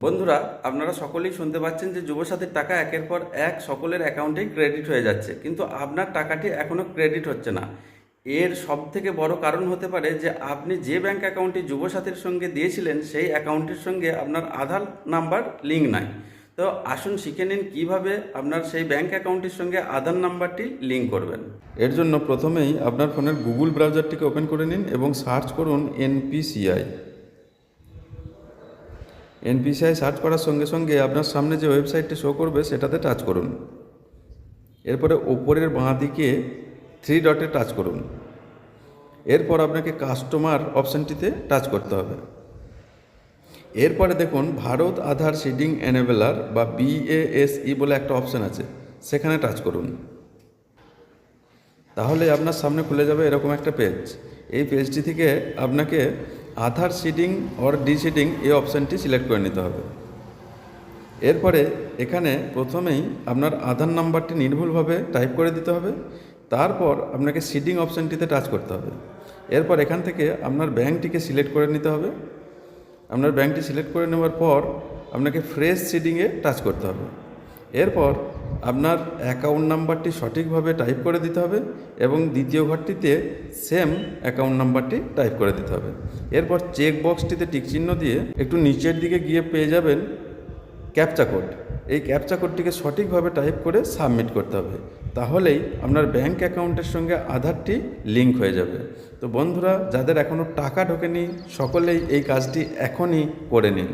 বন্ধুরা, আপনারা সকলেই শুনতে পাচ্ছেন যে যুবসাথীর টাকা একের পর এক সকলের অ্যাকাউন্টেই ক্রেডিট হয়ে যাচ্ছে, কিন্তু আপনার টাকাটি এখনও ক্রেডিট হচ্ছে না। এর সব থেকে বড় কারণ হতে পারে যে আপনি যে ব্যাংক অ্যাকাউন্টটি যুবসাথীর সঙ্গে দিয়েছিলেন সেই অ্যাকাউন্টের সঙ্গে আপনার আধার নাম্বার লিঙ্ক নাই। তো আসুন শিখে নিন কীভাবে আপনার সেই ব্যাংক অ্যাকাউন্টের সঙ্গে আধার নাম্বারটি লিঙ্ক করবেন। এর জন্য প্রথমেই আপনার ফোনের গুগল ব্রাউজারটিকে ওপেন করে নিন এবং সার্চ করুন এনপিসিআই। এনপিসিআই সার্চ করার সঙ্গে সঙ্গে আপনার সামনে যে ওয়েবসাইটটি শো করবে সেটাতে টাচ করুন। এরপরে ওপরের বাঁ দিকে 3 ডটে টাচ করুন। এরপর আপনাকে কাস্টমার অপশানটিতে টাচ করতে হবে। এরপরে দেখুন ভারত আধার সিডিং এনেবেলার বা BASE বলে একটা অপশান আছে, সেখানে টাচ করুন। তাহলে আপনার সামনে খুলে যাবে এরকম একটা পেজ। এই পেজটি থেকে আপনাকে আধার সিডিং অর ডিসিডিং এই অপশানটি সিলেক্ট করে নিতে হবে। এরপরে এখানে প্রথমেই আপনার আধার নাম্বারটি নির্ভুলভাবে টাইপ করে দিতে হবে। তারপর আপনাকে সিডিং অপশানটিতে টাচ করতে হবে। এরপর এখান থেকে আপনার ব্যাংকটিকে সিলেক্ট করে নিতে হবে। আপনার ব্যাংকটি সিলেক্ট করে নেওয়ার পর আপনাকে ফ্রেশ সিডিংয়ে টাচ করতে হবে। এরপর আপনার অ্যাকাউন্ট নাম্বারটি সঠিকভাবে টাইপ করে দিতে হবে এবং দ্বিতীয় ঘরটিতে সেম অ্যাকাউন্ট নাম্বারটি টাইপ করে দিতে হবে। এরপর চেক বক্সটিতে টিকচিহ্ন দিয়ে একটু নিচের দিকে গিয়ে পেয়ে যাবেন ক্যাপচা কোড। এই ক্যাপচা কোডটিকে সঠিকভাবে টাইপ করে সাবমিট করতে হবে। তাহলেই আপনার ব্যাংক অ্যাকাউন্টের সঙ্গে আধারটি লিঙ্ক হয়ে যাবে। তো বন্ধুরা, যাদের এখনও টাকা ঢোকেনি সকলেই এই কাজটি এখনই করে নিন।